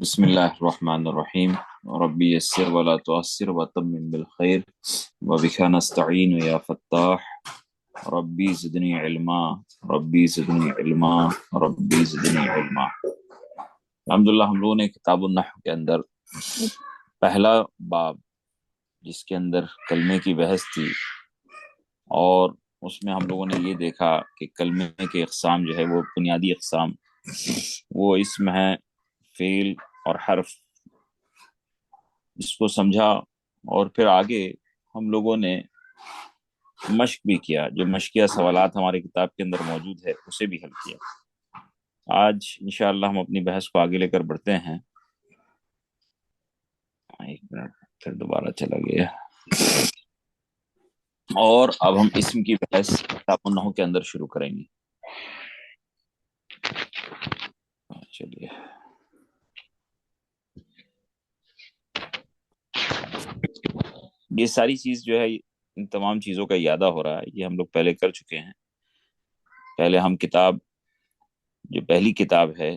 بسم الله الرحمن الرحيم. ربي يسر ولا تعسر وتمم بالخير وبك نستعين يا فتاح. ربي زدني علما، ربی زدنی علما، ربی زدنی علما۔ الحمدللہ ہم لوگوں نے کتاب النحو کے اندر پہلا باب جس کے اندر کلمے کی بحث تھی، اور اس میں ہم لوگوں نے یہ دیکھا کہ کلمے کے اقسام جو ہے وہ بنیادی اقسام وہ اسم ہے، فعل اور حرف، اس کو سمجھا۔ اور پھر آگے ہم لوگوں نے مشق بھی کیا، جو مشقیہ سوالات ہماری کتاب کے اندر موجود ہے اسے بھی حل کیا۔ آج انشاءاللہ ہم اپنی بحث کو آگے لے کر بڑھتے ہیں۔ ایک منٹ، پھر دوبارہ چلا گیا۔ اور اب ہم اسم کی بحث کتاب النحو کے اندر شروع کریں گے۔ چلیے، یہ ساری چیز جو ہے، ان تمام چیزوں کا اعادہ ہو رہا ہے، یہ ہم لوگ پہلے کر چکے ہیں۔ پہلے ہم جو پہلی کتاب ہے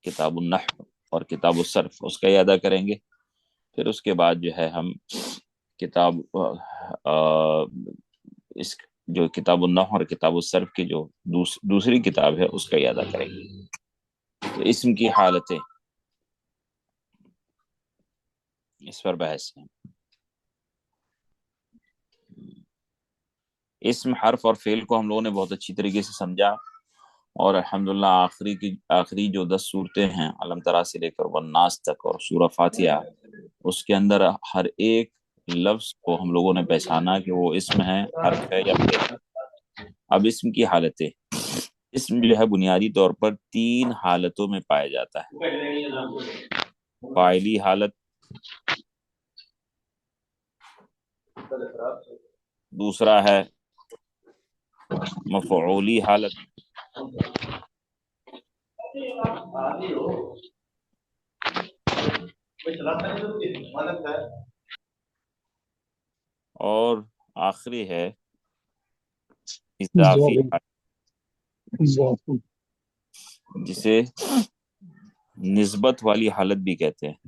کتاب النحو اور کتاب الصرف، اس کا اعادہ کریں گے۔ پھر اس کے بعد جو ہے ہم کتاب اس جو کتاب النحو اور کتاب الصرف کی جو دوسری کتاب ہے اس کا اعادہ کریں گے۔ تو اسم کی حالتیں، اس پر بحث ہے۔ اسم، حرف اور فعل کو ہم لوگوں نے بہت اچھی طریقے سے سمجھا، اور الحمدللہ آخری جو 10 صورتیں ہیں، علم ترا سے لے کر والناس تک اور سورہ فاتحہ، اس کے اندر ہر ایک لفظ کو ہم لوگوں نے پہچانا کہ وہ اسم ہے، حرف ہے یا فعل ہے۔ اب اسم کی حالتیں، اسم جو ہے بنیادی طور پر 3 حالتوں میں پایا جاتا ہے۔ فاعلی حالت، دوسرا ہے مفعولی حالت، اور آخری ہے اضافی حالت، جسے نسبت والی حالت بھی کہتے ہیں۔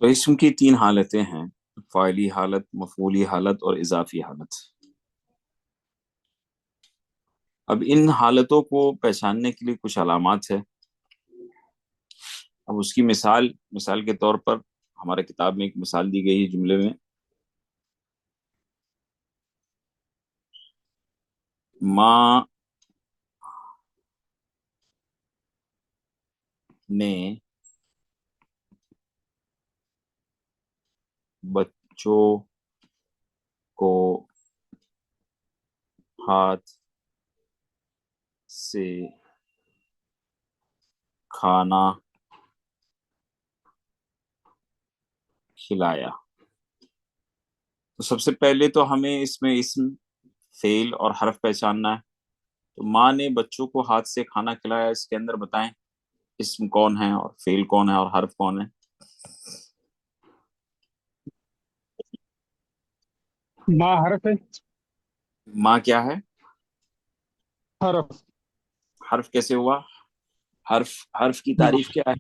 تو اسم کی 3 حالتیں ہیں، فاعلی حالت، مفعولی حالت اور اضافی حالت۔ اب ان حالتوں کو پہچاننے کے لیے کچھ علامات ہے۔ اب اس کی مثال کے طور پر ہمارے کتاب میں ایک مثال دی گئی ہے جملے میں، ماں نے بچوں کو ہاتھ سے کھانا کھلایا۔ تو سب سے پہلے تو ہمیں اس میں اسم، فعل اور حرف پہچاننا ہے۔ تو ماں نے بچوں کو ہاتھ سے کھانا کھلایا، اس کے اندر بتائیں اسم کون ہے اور فعل کون ہے اور حرف کون ہے؟ ماں حرف ہے۔ ماں کیا ہے؟ حرف حرف کیسے ہوا؟ حرف کی تعریف کیا ہے؟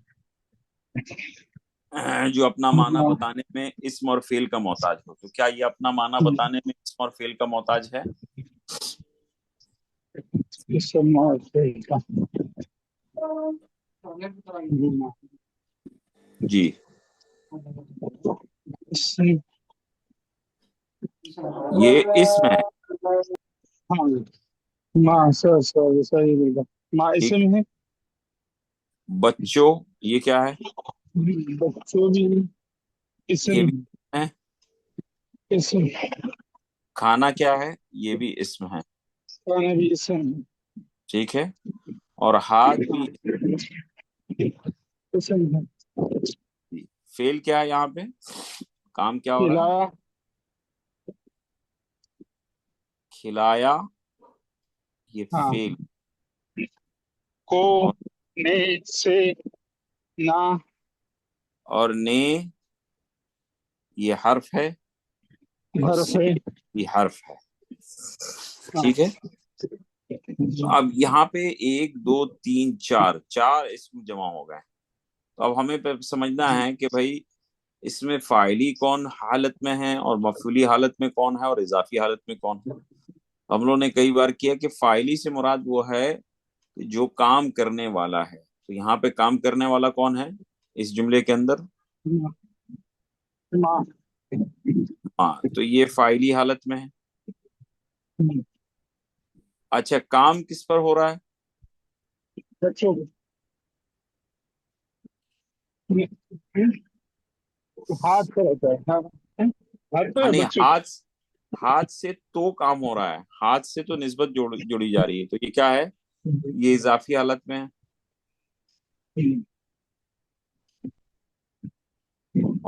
جو اپنا معنی ماں بتانے میں اسم اور فعل کا محتاج ہو۔ تو کیا یہ اپنا معنی بتانے میں اسم اور فعل کا محتاج ہے؟ جی، یہ اسم ہے، ہاں ماں صحیح بولتا، ماں ٹھیک۔ اسم ہے۔ بچوں، یہ کیا ہے؟ بچوں بھی اسم یہ بھی ہے۔ اسم کھانا کیا ہے؟ یہ بھی اسم ہے۔ کانا بھی اسم ٹھیک ہے، اور ہاتھ بھی اسم ہے. فعل کیا ہے یہاں پہ، کام کیا ہو رہا ہے؟ کھلایا کھلایا، یہ ہاں فعل. کو اور نے سے نا اور نے یہ حرف ہے، اور حرف سے ہے. یہ حرف ہے. ہاں ٹھیک ہے، تو اب یہاں پہ ایک دو تین چار چار اسم جمع ہو گئے. تو اب ہمیں پہ سمجھنا ہے کہ بھائی اس میں فاعلی کون حالت میں ہے اور مفعولی حالت میں کون ہے اور اضافی حالت میں کون ہے. ہم لوگوں نے کئی بار کیا کہ فاعلی سے مراد وہ ہے جو کام کرنے والا ہے. تو یہاں پہ کام کرنے والا کون ہے اس جملے کے اندر؟ ماں ہاں، تو یہ فاعلی حالت میں ہے. اچھا، کام کس پر ہو رہا ہے؟ بچوں ہاتھ پہ رہتا ہے. ہاں ہاتھ پہ ہاں نہیں، بچوں ہاتھ سے تو کام ہو رہا ہے، ہاتھ سے تو نسبت جوڑی جا رہی ہے. تو یہ کیا ہے؟ یہ اضافی حالت میں ہے.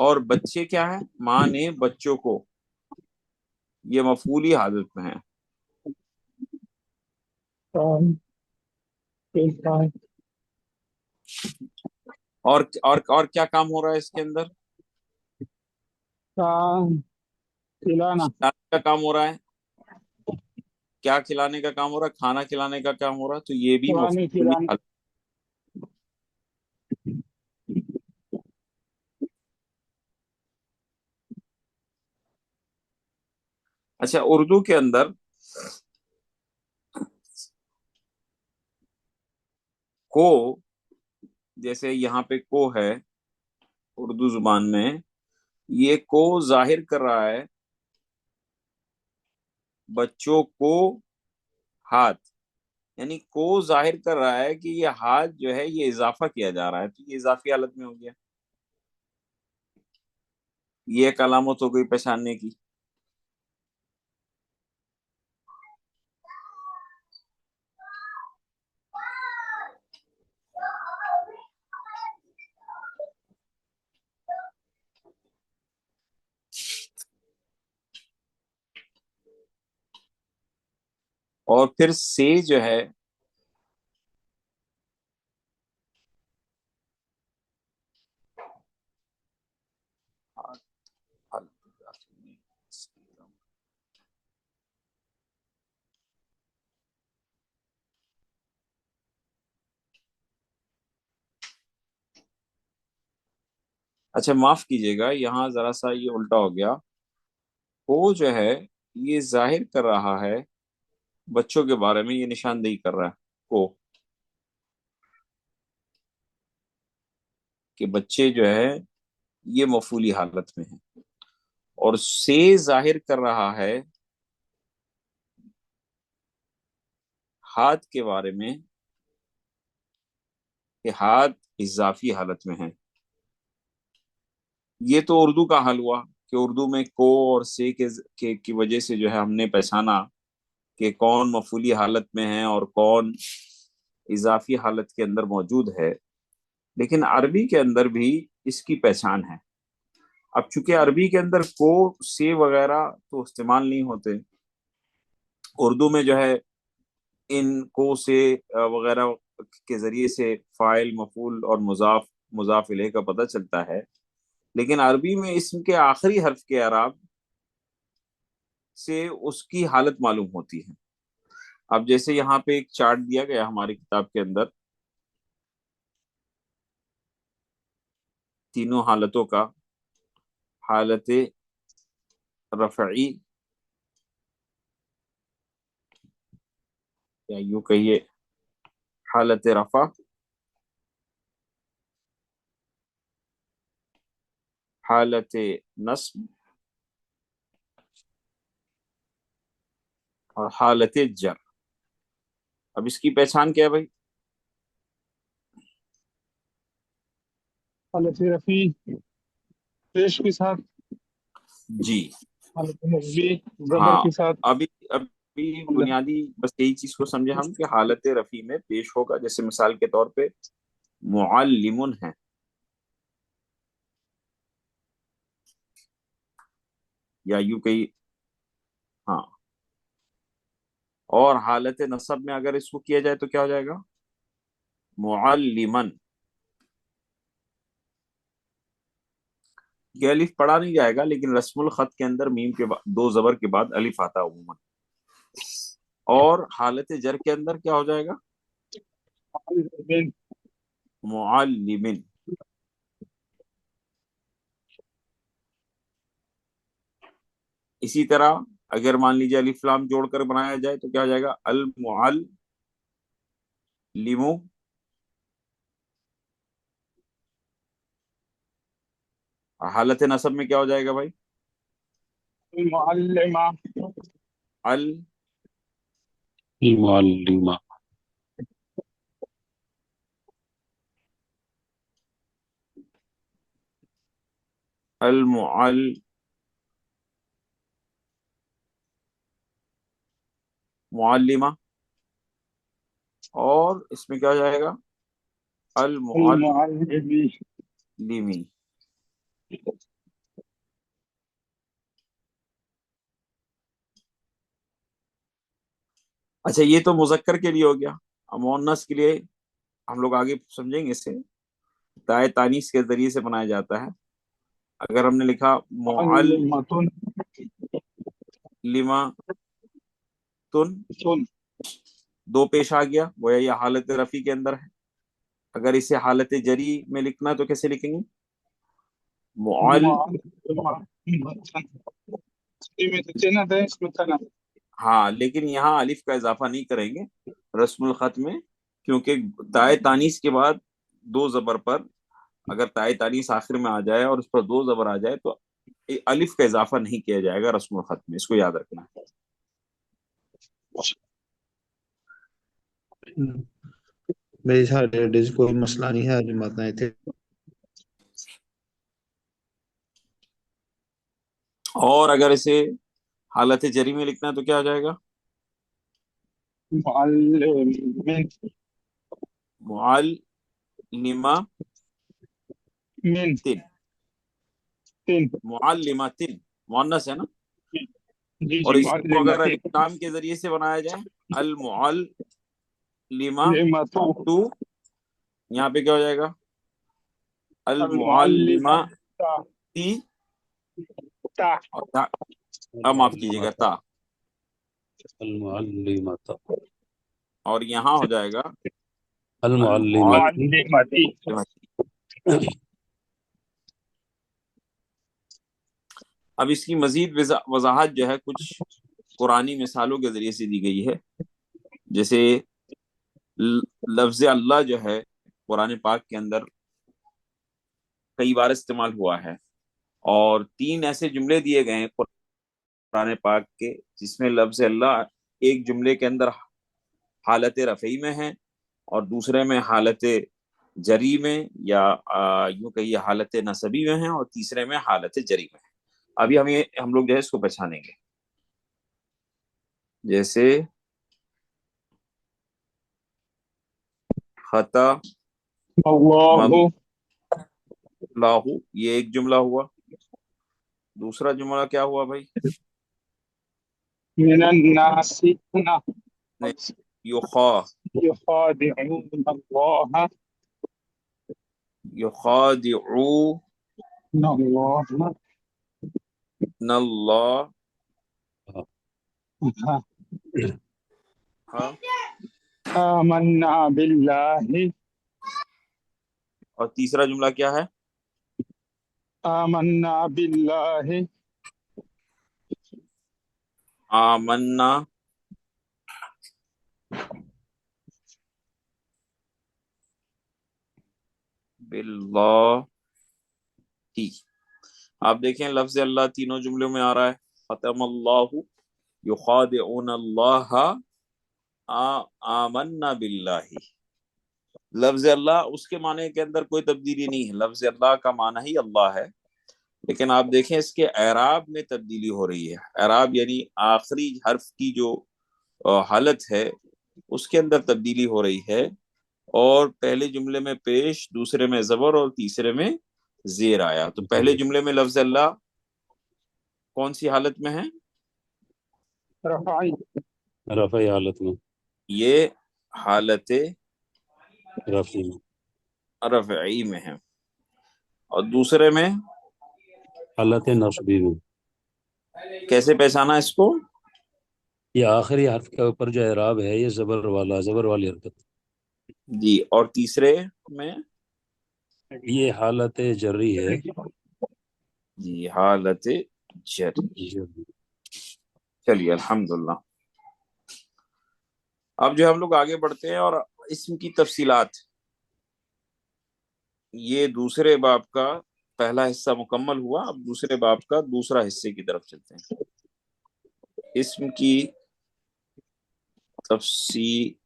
اور بچے کیا ہے؟ ماں نے بچوں کو، یہ مفعولی حالت میں ہے. اور کیا کام ہو رہا ہے اس کے اندر؟ کھلانا کھلانے کا کام ہو رہا ہے. کیا کھلانے کا کام ہو رہا ہے؟ کھانا کھلانے کا کام ہو رہا ہے. تو یہ بھی پانی مفعولی کھلانا. حالت. اچھا، اردو کے اندر کو، جیسے یہاں پہ کو ہے اردو زبان میں، یہ کو ظاہر کر رہا ہے بچوں کو ہاتھ، یعنی کو ظاہر کر رہا ہے کہ یہ ہاتھ جو ہے یہ اضافہ کیا جا رہا ہے. تو یہ اضافی حالت میں ہو گیا. یہ ایک علامت ہو گئی پہچاننے کی. اور پھر سے جو ہے اچھا معاف کیجیے گا، یہاں ذرا سا یہ الٹا ہو گیا. وہ جو ہے یہ ظاہر کر رہا ہے بچوں کے بارے میں، یہ نشاندہی کر رہا ہے کو کہ بچے جو ہے یہ مفعولی حالت میں ہیں. اور سے ظاہر کر رہا ہے ہاتھ کے بارے میں کہ ہاتھ اضافی حالت میں ہے. یہ تو اردو کا حل ہوا کہ اردو میں کو اور سے کی وجہ سے جو ہے ہم نے پہچانا کہ کون مفعولی حالت میں ہے اور کون اضافی حالت کے اندر موجود ہے. لیکن عربی کے اندر بھی اس کی پہچان ہے. اب چونکہ عربی کے اندر کو سے وغیرہ تو استعمال نہیں ہوتے، اردو میں جو ہے ان کو سے وغیرہ کے ذریعے سے فاعل، مفعول اور مضاف، مضاف الیہ کا پتہ چلتا ہے. لیکن عربی میں اسم کے آخری حرف کے اعراب سے اس کی حالت معلوم ہوتی ہے. اب جیسے یہاں پہ ایک چارٹ دیا گیا ہماری کتاب کے اندر تینوں حالتوں کا، حالت رفعی یا یوں کہیے حالت رفع، حالت نصب اور حالت جر. اب اس کی پہچان کیا ہے بھائی؟ حالت رفیع پیش کے ساتھ، جی حالت نصبی زبر ہاں، کے ساتھ. ابھی بنیادی بس یہی چیز کو سمجھے ہم کہ حالت رفیع میں پیش ہوگا، جیسے مثال کے طور پہ معلم ہے، یا یوں کہی، ہاں. اور حالت نصب میں اگر اس کو کیا جائے تو کیا ہو جائے گا؟ معلمن. یہ الف پڑھا نہیں جائے گا، لیکن رسم الخط کے اندر میم کے بعد دو زبر کے بعد الف آتا ہے عموماً. اور حالت جر کے اندر کیا ہو جائے گا؟ معلمن. اسی طرح اگر مان لیجیے الف لام جوڑ کر بنایا جائے تو کیا ہو جائے گا؟ المعلم. حالت نصب میں کیا ہو جائے گا بھائی؟ المعلمہ، المعلمہ، معلمہ. اور اس میں کیا ہو جائے گا؟ المعلمی، المعلمی. اچھا، یہ تو مذکر کے لیے ہو گیا. اب مؤنث کے لیے ہم لوگ آگے سمجھیں گے. اسے تائے تانیث کے ذریعے سے بنایا جاتا ہے. اگر ہم نے لکھا معلمۃ، معلمۃ، دو پیش آ گیا، وہ یہ حالت رفیع کے اندر ہے. اگر اسے حالت جری میں لکھنا ہے تو کیسے لکھیں گے؟ ہاں، لیکن یہاں الف کا اضافہ نہیں کریں گے رسم الخط میں، کیونکہ تائے تانیث کے بعد دو زبر پر اگر تائے تانیث آخر میں آ جائے اور اس پر دو زبر آ جائے تو الف کا اضافہ نہیں کیا جائے گا رسم الخط میں. اس کو یاد رکھنا ہے. میری سارے لیڈیز کوئی مسئلہ نہیں ہے، آج بات آئے تھے. اور اگر اسے حالت جری میں لکھنا ہے تو کیا ہو جائے گا؟ معلمین، معلمہ من، تن. تین، معلمتن مؤنث ہے نا. جی اور جی، اس کو اگر معلمتین، الف لام کے ذریعے سے بنایا جائے المعلمہ معلمۃ، تو یہاں پہ کیا ہو جائے گا؟ المعلمہ المعلمۃ، تی. تا، اور معاف کیجیے گا، تا. المعلمۃ، اور یہاں ہو جائے گا المعلمۃ. معلمتی. اب اس کی مزید وضاحت جو ہے کچھ قرآنی مثالوں کے ذریعے سے دی گئی ہے. جیسے لفظ اللہ جو ہے قرآن پاک کے اندر کئی بار استعمال ہوا ہے، اور تین ایسے جملے دیے گئے ہیں قرآن پاک کے جس میں لفظ اللہ ایک جملے کے اندر حالت رفعی میں ہے، اور دوسرے میں حالت جری میں یا یوں کہیے حالت نصبی میں ہے، اور تیسرے میں حالت جری میں ہے. ابھی ہم لوگ جو ہے اس کو پہچانیں گے. جیسے خطا اللہ، اللہ، یہ ایک جملہ ہوا. دوسرا جملہ کیا ہوا بھائی؟ من الناس یخا يخادعون الله، یخادعون الله اللہ. آمنا بالله، اور تیسرا جملہ کیا ہے؟ آمنا بالله، آمنا باللہ. آپ دیکھیں لفظ اللہ تینوں جملوں میں آ رہا ہے. ختم اللہ، یخادعون اللہ، آمنا باللہ. لفظ اللہ اس کے معنی کے اندر کوئی تبدیلی نہیں ہے. لفظ اللہ کا معنی ہی اللہ ہے، لیکن آپ دیکھیں اس کے اعراب میں تبدیلی ہو رہی ہے. اعراب یعنی آخری حرف کی جو حالت ہے اس کے اندر تبدیلی ہو رہی ہے، اور پہلے جملے میں پیش، دوسرے میں زبر اور تیسرے میں زیر آیا. تو پہلے جملے میں لفظ اللہ کون سی حالت میں ہے؟ رفعی. رفعی حالت میں. یہ حالت رفعی میں. رفعی میں ہے. اور دوسرے میں حالت نصبی میں. کیسے پہچانا اس کو؟ یہ آخری حرف کے اوپر جو اعراب ہے یہ زبر والا، زبر والی حرکت. جی. اور تیسرے میں یہ حالت جری ہے. جی حالت جری. چلیے الحمدللہ. اب جو ہم لوگ آگے بڑھتے ہیں اور اسم کی تفصیلات، یہ دوسرے باب کا پہلا حصہ مکمل ہوا. اب دوسرے باب کا دوسرا حصے کی طرف چلتے ہیں. اسم کی تفصیلات.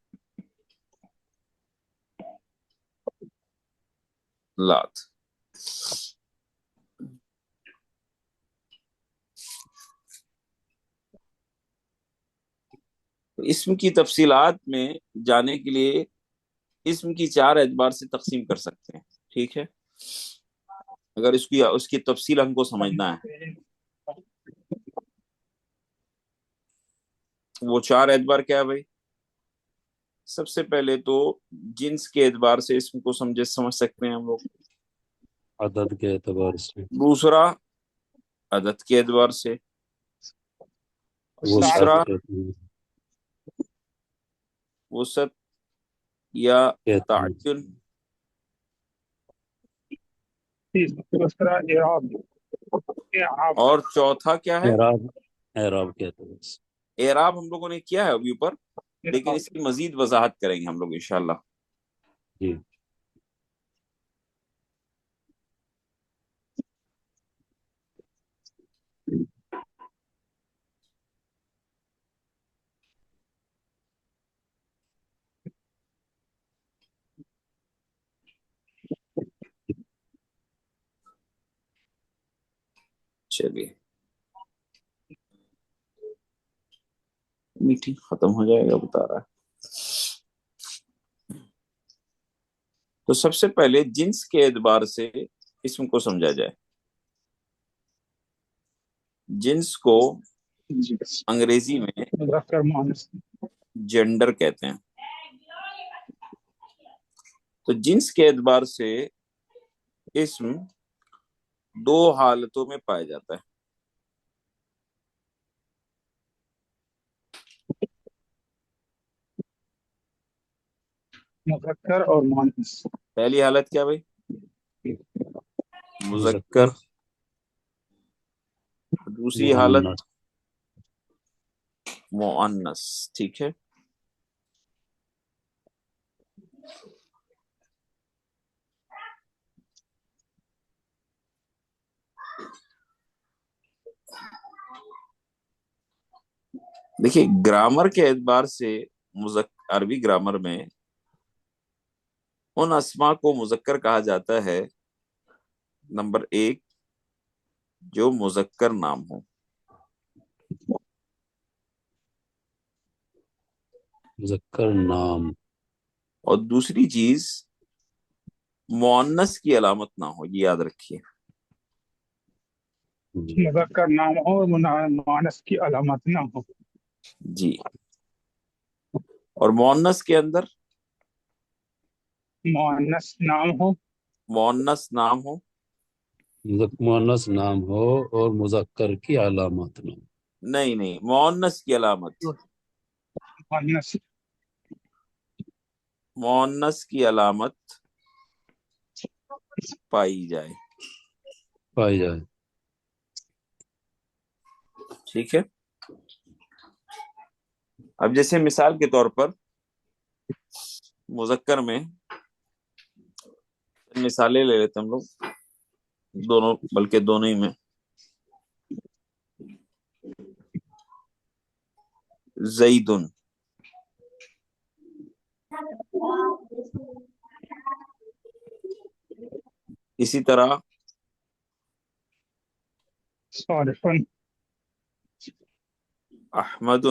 اسم کی تفصیلات میں جانے کے لیے اسم کی 4 اعتبار سے تقسیم کر سکتے ہیں. ٹھیک ہے، اگر اس کی تفصیل ہم کو سمجھنا ہے. وہ 4 اعتبار کیا ہے بھائی؟ سب سے پہلے تو جنس کے اعتبار سے اسم کو سمجھ سکتے ہیں ہم لوگ. عدد کے اعتبار سے. دوسرا عدد کے اعتبار سے. وسعت تیسرا کے اعتبار وسعت یا سے. تعین. دوسرا اعراب. اعراب. اور چوتھا کیا ہے؟ اعراب. اعراب کے اعتبار سے. اعراب ہم لوگوں نے کیا ہے ابھی اوپر، لیکن اس کی مزید وضاحت کریں گے ہم لوگ انشاءاللہ. جی. چلیے میٹنگ ختم ہو جائے گا بتا رہا ہے. تو سب سے پہلے جنس کے اعتبار سے اسم کو سمجھا جائے. جنس کو انگریزی میں مذکر مؤنث. جینڈر کہتے ہیں. تو جنس کے اعتبار سے اسم 2 حالتوں میں پایا جاتا ہے. مذکر اور مؤنث. پہلی حالت کیا بھائی؟ مذکر. دوسری حالت مؤنث. مؤنث. ٹھیک ہے. دیکھیے گرامر کے اعتبار سے عربی گرامر میں ان اسما کو مذکر کہا جاتا ہے. نمبر 1 جو مذکر نام ہو، مذکر نام. اور دوسری چیز مؤنث کی علامت نہ ہو. یہ یاد رکھیے. مذکر نام ہو اور مؤنث کی علامت نہ ہو. جی. اور مؤنث کے اندر مؤنث نام ہو. مؤنث نام ہو. مؤنث نام ہو اور مذکر کی علامات نہ ہو. نہیں مؤنث کی علامت. مؤنث. مؤنث کی علامت پائی جائے. پائی جائے. ٹھیک ہے. اب جیسے مثال کے طور پر مذکر میں مثالیں لے لیتے ہم لوگ، دونوں بلکہ دونوں ہی میں. زیدن. اسی طرح صالحن. احمد.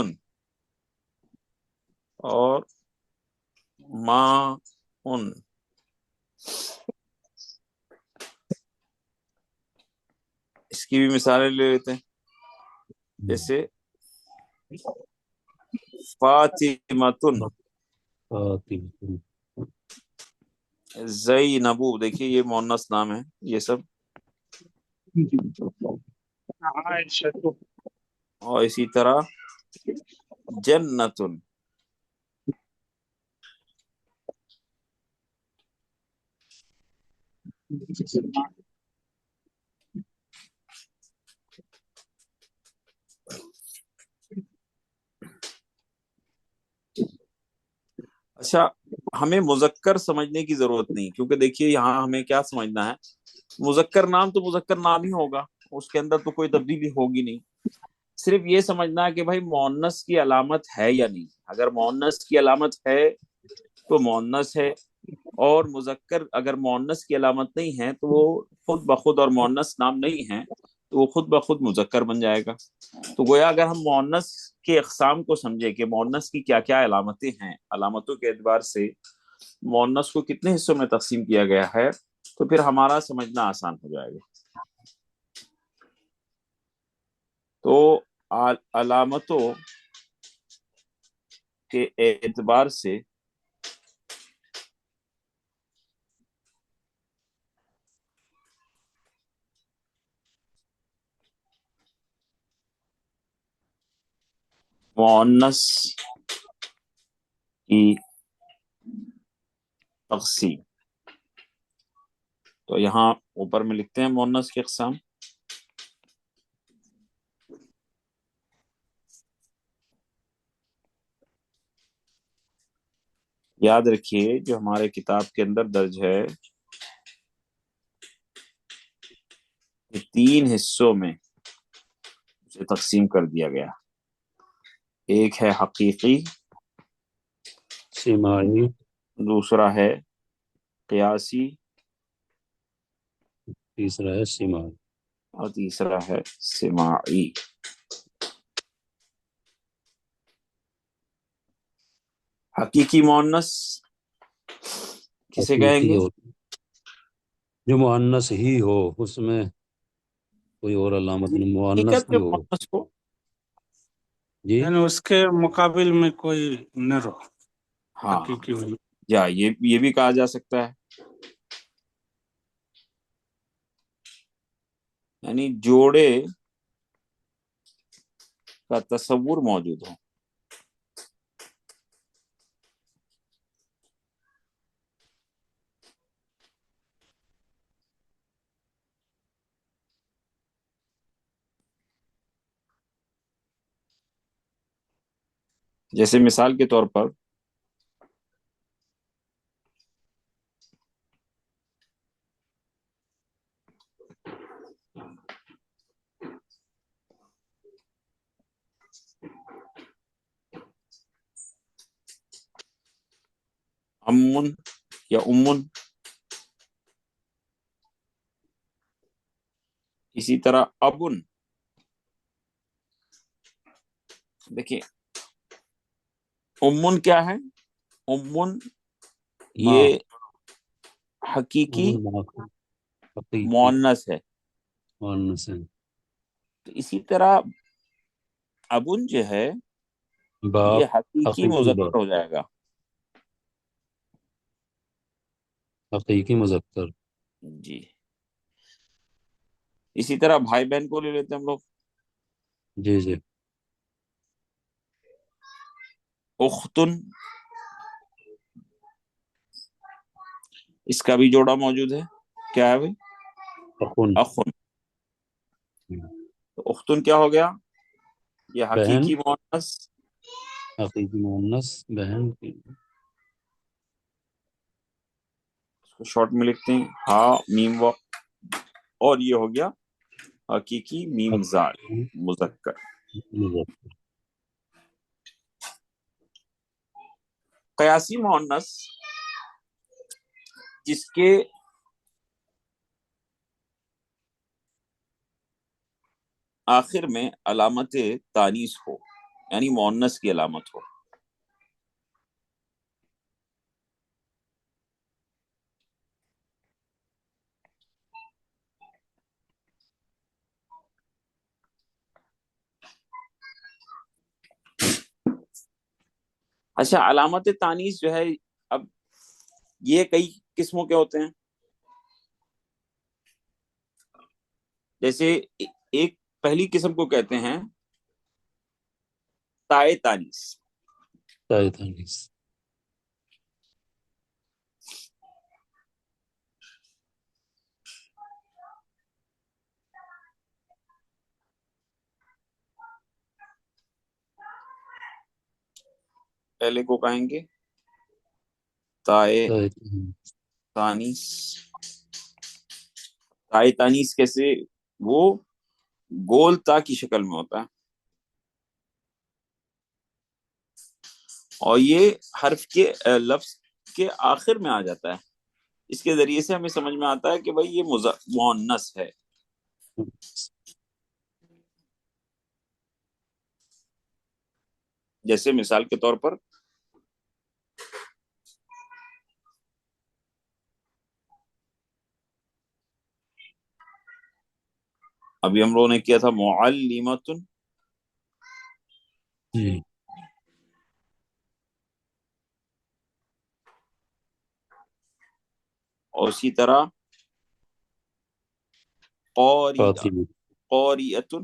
اور ما ان. اس کی بھی مثالیں لے لیتے ہیں، جیسے فاطمتن، فاطمہ، زینبو. دیکھیے یہ مؤنث نام ہے یہ سب. عائشہ، اور اسی طرح جنتن. اچھا، ہمیں مذکر سمجھنے کی ضرورت نہیں، کیونکہ دیکھیے یہاں ہمیں کیا سمجھنا ہے، مذکر نام تو مذکر نام ہی ہوگا، اس کے اندر تو کوئی تبدیلی ہوگی نہیں. صرف یہ سمجھنا ہے کہ بھائی مؤنث کی علامت ہے یا نہیں. اگر مؤنث کی علامت ہے تو مؤنث ہے، اور مذکر اگر مؤنث کی علامت نہیں ہے تو وہ خود بخود، اور مؤنث نام نہیں ہے تو وہ خود بخود مذکر بن جائے گا. تو گویا اگر ہم مؤنث کے اقسام کو سمجھے کہ مؤنث کی کیا کیا علامتیں ہیں، علامتوں کے اعتبار سے مؤنث کو کتنے حصوں میں تقسیم کیا گیا ہے، تو پھر ہمارا سمجھنا آسان ہو جائے گا. تو علامتوں کے اعتبار سے مؤنث کی تقسیم، تو یہاں اوپر میں لکھتے ہیں مؤنث کی اقسام. یاد رکھیے جو ہمارے کتاب کے اندر درج ہے کہ 3 حصوں میں اسے تقسیم کر دیا گیا. ایک ہے حقیقی، سماعی، دوسرا ہے قیاسی، تیسرا ہے سماعی. اور تیسرا ہے سماعی. حقیقی مؤنث کسے کہیں حقیقی گے؟ ہو جو مؤنث ہی ہو، اس میں کوئی اور علامت نہیں، مؤنث حقیقت ہی کے ہو. مؤنث کو جی، یعنی اس کے مقابل میں کوئی نہ رہو، ہاں، حقیقی ہوئی. یا یہ بھی کہا جا سکتا ہے، یعنی جوڑے کا تصور موجود ہو. جیسے مثال کے طور پر امن یا امن، اسی طرح ابن. دیکھیں امن کیا ہے؟ امن ماں، یہ حقیقی حقیقی مؤنث ہے. مؤنث ہے. تو اسی طرح ابن جو ہے باپ، یہ حقیقی حقیقی باپ، مذکر ہو جائے گا. حقیقی مذکر. جی. اسی طرح بھائی بہن کو لے لیتے ہیں ہم لوگ. جی جی، اختن، اس کا بھی جوڑا موجود ہے. کیا ہے بھائی؟ اخن، اخن. تو اختن کیا ہو گیا؟ یہ بہن، حقیقی مؤنث. حقیقی مؤنث بہن کی. اس کو شارٹ میں لکھتے ہیں ہا میم و، اور یہ ہو گیا حقیقی میم زال حقیقی مذکر. مذکر. قیاسی مؤنث جس کے آخر میں علامت تانیث ہو، یعنی مؤنث کی علامت ہو. اچھا علامت تانیث جو ہے، اب یہ کئی قسموں کے ہوتے ہیں. جیسے ایک پہلی قسم کو کہتے ہیں تائے تانیث. تائے تانیث. پہلے کو کہیں گے تائے تائے تانیث. تانیث. تائے تانیث کیسے؟ وہ گول تا کی شکل میں ہوتا ہے، اور یہ حرف کے لفظ کے آخر میں آ جاتا ہے. اس کے ذریعے سے ہمیں سمجھ میں آتا ہے کہ بھائی یہ مؤنث ہے. جیسے مثال کے طور پر ابھی ہم لوگوں نے کیا تھا معلمۃ، جی. اور اسی طرح قاری فاطمہ. قاریۃ،